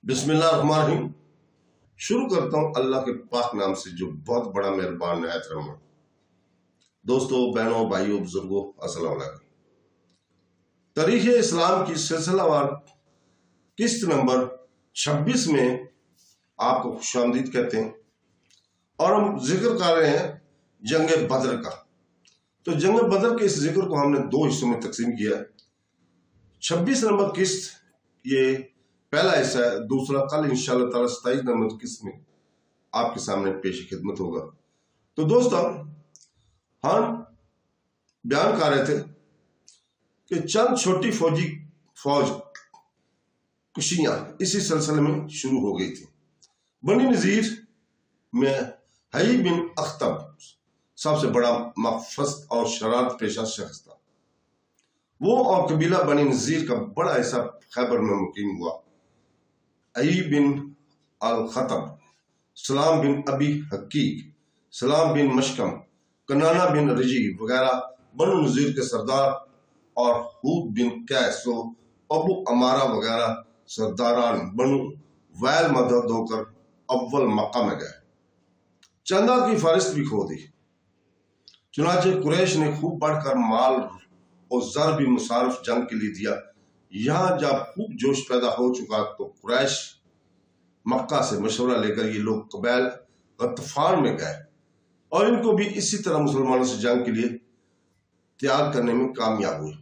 بسم اللہ الرحمن الرحیم۔ شروع کرتا ہوں اللہ کے پاک نام سے جو بہت بڑا مہربان نہایت رحمان۔ دوستو، بہنوں، بھائیوں، بزرگوں، السلام علیکم۔ تاریخ اسلام کی سلسلہ وار قسط نمبر 26 میں آپ کو خوش آمدید کہتے ہیں، اور ہم ذکر کر رہے ہیں جنگ بدر کا۔ تو جنگ بدر کے اس ذکر کو ہم نے 2 حصوں میں تقسیم کیا ہے۔ 26 نمبر قسط یہ پہلا حصہ ہے، دوسرا کل انشاءاللہ تعالی 27 نمبر قسط میں آپ کے سامنے پیش خدمت ہوگا۔ تو دوستو، ہم بیان کر رہے تھے کہ چند چھوٹی فوج کشیاں اسی سلسلے میں شروع ہو گئی تھی۔ بنی نذیر میں حیی بن اخطب سب سے بڑا مخفص اور شرارت پیشہ شخص تھا۔ وہ اور قبیلہ بنی نذیر کا بڑا حصہ خیبر میں مقیم ہوا۔ حیی بن الخطب، سلام بن ابی حقیق، سلام بن مشکم، کنانہ بن رجی وغیرہ بنو نذیر کے سردار، اور حود بن قیس و ابو امارہ وغیرہ سرداران بنو ویل مدد ہو کر اول مکہ میں گئے۔ چندہ کی فہرست بھی کھو دی۔ چنانچہ قریش نے خوب بڑھ کر مال اور زر بھی مصارف جنگ کے لیے دیا۔ یہاں جب خوب جوش پیدا ہو چکا تو قریش مکہ سے مشورہ لے کر یہ لوگ قبائل غطفان میں گئے، اور ان کو بھی اسی طرح مسلمانوں سے جنگ کے لیے تیار کرنے میں کامیاب ہوئے۔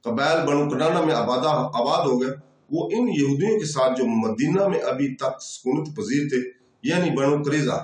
قبائل بنو کنانہ میں آباد ہو گئے۔ وہ ان یہودیوں کے ساتھ جو مدینہ میں ابھی تک سکونت پذیر تھے، یعنی بنو قریظہ،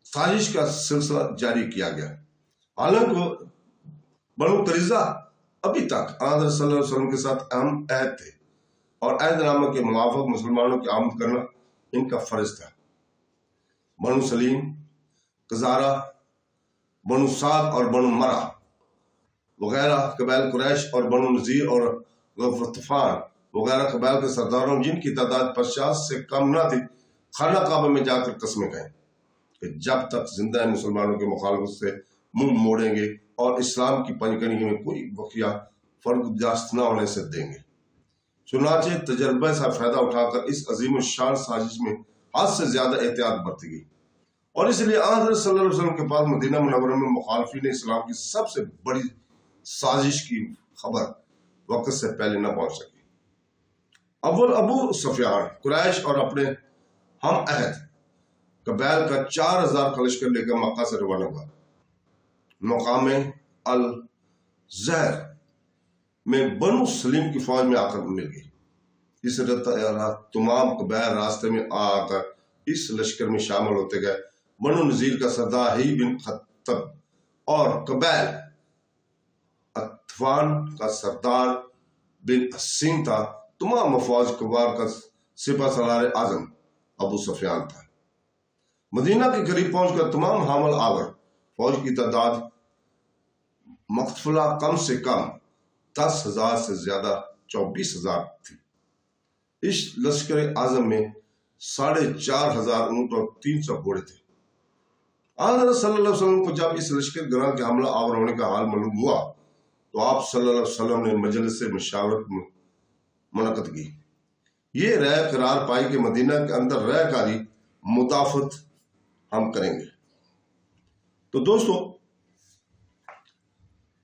سازش کا سلسلہ جاری کیا گیا۔ حالانکہ بنو قریظہ ابھی تک آن صلی اللہ علیہ وسلم کے ساتھ اہم عہد تھے، اور عہد نامہ کے موافق مسلمانوں کی آمد کرنا ان کا فرض تھا۔ بنو سلیم، قزارہ، بنو سعد اور بنو مرہ وغیرہ قبائل قریش اور بنو نذیر اور غطفان وغیرہ قبائل کے سرداروں، جن کی تعداد 50 سے کم نہ تھی، خانہ کعبہ میں جا کر قسمیں کھائیں کہ جب تک زندہ مسلمانوں کے مخالفت سے منہ موڑیں گے اور اسلام کی پنجگنی میں کوئی وقیہ فرق جاست نہ ہونے سے دیں گے۔ چنانچہ تجربہ سے فائدہ اٹھا کر اس عظیم الشان سازش میں حد سے زیادہ احتیاط برتی گئی، اور اس لیے آن حضرت صلی اللہ علیہ وسلم کے پاس مدینہ منورہ میں مخالفین اسلام کی سب سے بڑی سازش کی خبر وقت سے پہلے نہ پہنچ سکی۔ اول ابو سفیان قریش اور اپنے ہم عہد قبائل کا 4000 کا لشکر لے کر مکہ سے روانہ ہوا۔ مقام الزہر میں بنو سلیم کی فوج میں آ کر مل گئی۔ اس طرح تمام قبائل راستے میں آ کر اس لشکر میں شامل ہوتے گئے۔ بنو نذیر کا سردار حیی بن خطب اور قبائل غطفان کا سردار بن حسین تھا۔ تمام افواج کبار کا سپہ سالار اعظم ابو سفیان تھا۔ مدینہ کے قریب پہنچ کر تمام حامل آور فوج کی تعداد مختلف کم سے کم 10,000 سے زیادہ 24,000 تھی۔ اس لشکر اعظم میں 4,500 اونٹ اور 300 گھوڑے تھے۔ حضرت صلی اللہ علیہ وسلم کو جب اس لشکر گراں کے حملہ آور ہونے کا حال معلوم ہوا تو آپ صلی اللہ علیہ وسلم نے مجلس مشاورت منعقد کی۔ یہ رائے قرار پائی کہ مدینہ کے اندر رہ کاری مدافعت ہم کریں گے۔ تو دوستو،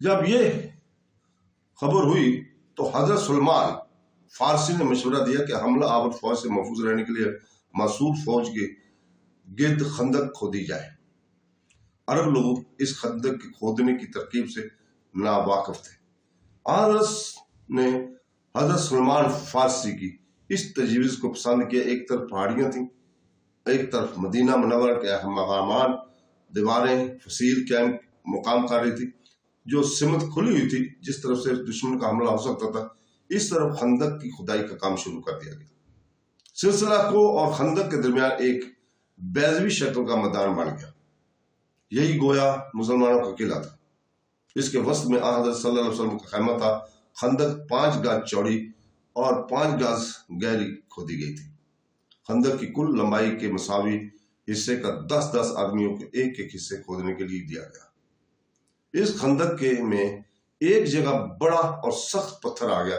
جب یہ خبر ہوئی تو حضرت سلمان فارسی نے مشورہ دیا کہ حملہ آور فوج سے محفوظ رہنے کے لیے مسعود فوج کے گرد خندق کھودی جائے۔ عرب لوگ اس خندق کے کھودنے کی ترکیب سے ناواقف تھے۔ حضرت نے حضرت سلمان فارسی کی اس تجویز کو پسند کیا۔ ایک طرف پہاڑیاں تھیں، ایک طرف مدینہ منورہ کے مقامات، دیواریں فصیل کیمپ مقام کر رہی تھی، جو سمت کھلی ہوئی تھی۔ جس طرف سے دشمن کا حملہ ہو سکتا تھا، اس طرف خندق کی کھدائی کا کام شروع کر دیا گیا۔ سلسلہ کو اور خندق کے درمیان ایک بیضوی شکل کا میدان بن گیا۔ یہی گویا مسلمانوں کا قلعہ تھا۔ اس کے وسط میں حضرت صلی اللہ علیہ وسلم کا خیمہ تھا۔ خندق 5 گز چوڑی اور 5 گز گہری کھودی گئی تھی۔ خندق کی کل لمبائی کے مساوی حصے کا 10 آدمیوں کے ایک حصے کھودنے کے لیے دیا گیا۔ اس خندق میں ایک جگہ بڑا اور سخت پتھر آ گیا۔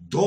2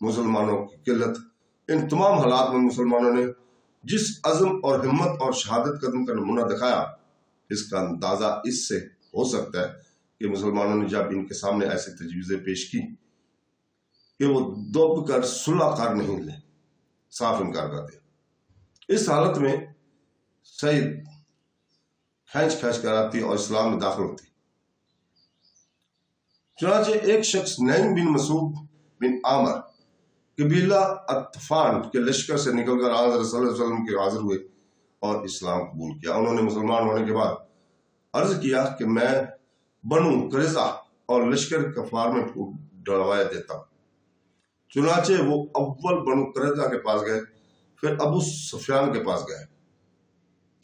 مسلمانوں کی قلت، ان تمام حالات میں مسلمانوں نے جس عزم اور ہمت اور شہادت قدم کا نمونہ دکھایا، اس کا اندازہ اس سے ہو سکتا ہے کہ مسلمانوں نے جب ان کے سامنے ایسی تجویزیں پیش کی کہ وہ دب کر صلح کر نہیں لیں، صاف انکار کرتے۔ اس حالت میں سعید کھینچ کر آتی اور اسلام میں داخل ہوتی۔ چنانچہ ایک شخص نعیم بن مسعود بن عامر قبیلہ اطفان کے لشکر سے نکل کر حضرت صلی اللہ علیہ وسلم کے حاضر ہوئے اور اسلام قبول کیا۔ انہوں نے مسلمان ہونے کے بعد عرض کیا کہ میں بنو قریظہ اور لشکر کفار میں پھوٹ ڈلوایا دیتا ہوں۔ چنانچہ وہ اول بنو قریظہ کے پاس گئے، پھر ابو سفیان کے پاس گئے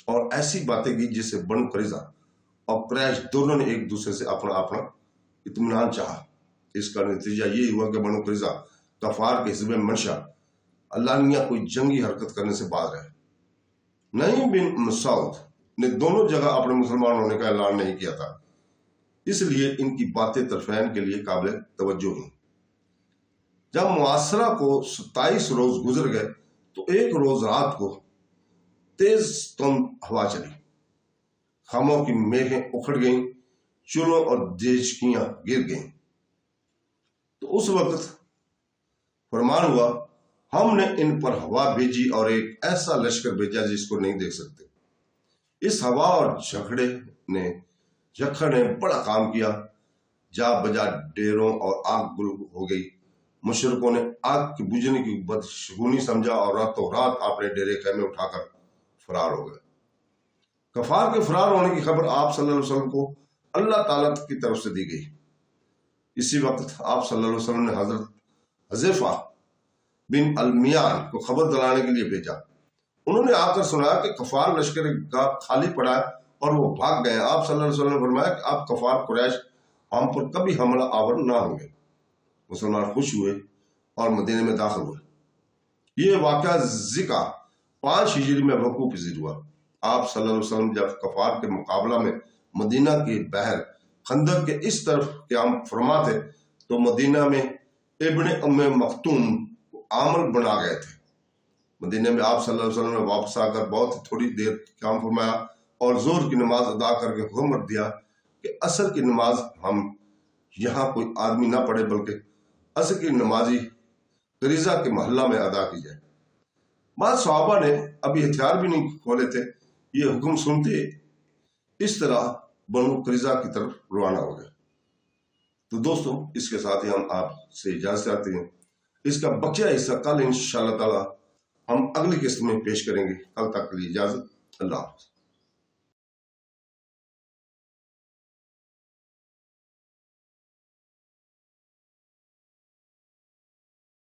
اور ایسی باتیں کی جس سے بنو قریظہ اور قریش دونوں نے ایک دوسرے سے اپنا اطمینان چاہا۔ اس کا نتیجہ یہ ہوا کہ بنو قریظہ کفار کے حزب منشا علانیہ کوئی جنگی حرکت کرنے سے باز رہے۔ نعیم بن مسعود نے دونوں جگہ اپنے مسلمان ہونے کا اعلان نہیں کیا تھا، اس لیے ان کی باتیں طرفین کے لیے قابل توجہ ہیں۔ جب معاشرہ کو 27 روز گزر گئے تو ایک روز رات کو تیز تند ہوا چلی، خموں کی میخیں اکھڑ گئیں، چولوں اور دیچکیاں گر گئیں۔ تو اس وقت فرمان ہوا، ہم نے ان پر ہوا بھیجی اور ایک ایسا لشکر بھیجا جس کو نہیں دیکھ سکتے۔ اس ہوا اور جھکڑ نے بڑا کام کیا، جا بجا ڈیروں اور آگ گل ہو گئی۔ مشرکوں نے آگ کی بجھنے کی بدشگونی سمجھا اور راتوں رات اپنے ڈیرے خیمے اٹھا کر فرار ہو گئے۔ کفار کے فرار ہونے کی خبر آپ صلی اللہ علیہ وسلم کو اللہ تعالیٰ کی طرف سے دی گئی۔ اسی وقت آپ صلی اللہ علیہ وسلم نے حضرت حذیفہ بن المیان کو خبر دلانے کے لیے بھیجا۔ انہوں نے آ کر سنایا کہ کفار لشکر کا خالی پڑا ہے اور وہ بھاگ گئے۔ آپ صلی اللہ علیہ وسلم نے فرمایا کہ آپ کفار قریش ہم پر کبھی حملہ آور نہ ہوں گے۔ مسلمان خوش ہوئے اور مدینے میں داخل ہوئے۔ یہ واقعہ ذکا 5 ہجری میں وقوع پذیر ہوا۔ آپ صلی اللہ علیہ وسلم جب کفار کے مقابلہ میں مدینہ کی بحر خندق کے اس طرف قیام فرما تھے تو مدینہ میں ابن ام مختوم عامل بنا گئے تھے۔ مدینہ میں آپ صلی اللہ علیہ وسلم نے واپس آ کر بہت تھوڑی دیر قیام فرمایا اور زور کی نماز ادا کر کے حکم کر دیا کہ عصر کی نماز ہم یہاں کوئی آدمی نہ پڑھے بلکہ عصر کی نمازی قریظہ کے محلہ میں ادا کی جائے۔ بعض صحابہ نے ابھی ہتھیار بھی نہیں کھولے تھے، یہ حکم سنتے اس طرح بنو قریظہ کی طرف روانہ ہو گئے۔ تو دوستوں، اس کے ساتھ ہی ہم آپ سے اجازت چاہتے ہیں۔ اس کا بقیہ حصہ کل انشاءاللہ تعالی ہم اگلی قسط میں پیش کریں گے۔ کل تک کے لیے اجازت، اللہ حافظ۔